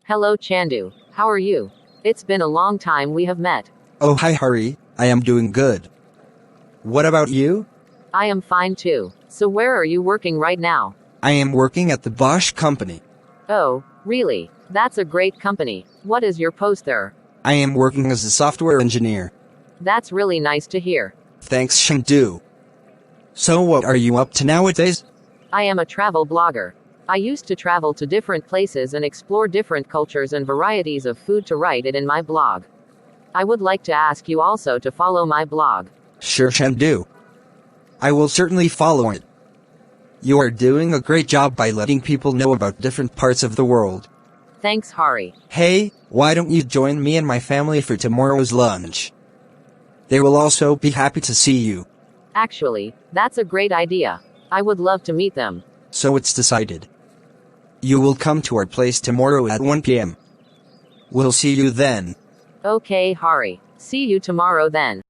Hello Chandu, how are you? It's been a long time we have met. Oh hi Hari, I am doing good. What about you? I am fine too. So where are you working right now? I am working at the Bosch Company. Oh, really? That's a great company. What is your post there? I am working as a software engineer. That's really nice to hear. Thanks chandu. So what are you up to nowadays? I am a travel blogger. I used to travel to different places and explore different cultures and varieties of food to write it in my blog. I would like to ask you also to follow my blog. Sure chandu. I will certainly follow it. You are doing a great job by letting people know about different parts of the world. Thanks Hari. Hey, why don't you join me and my family for tomorrow's lunch? They will also be happy to see you. Actually, that's a great idea. I would love to meet them. So it's decided. You will come to our place tomorrow at 1 p.m. We'll see you then. Okay Hari. See you tomorrow then.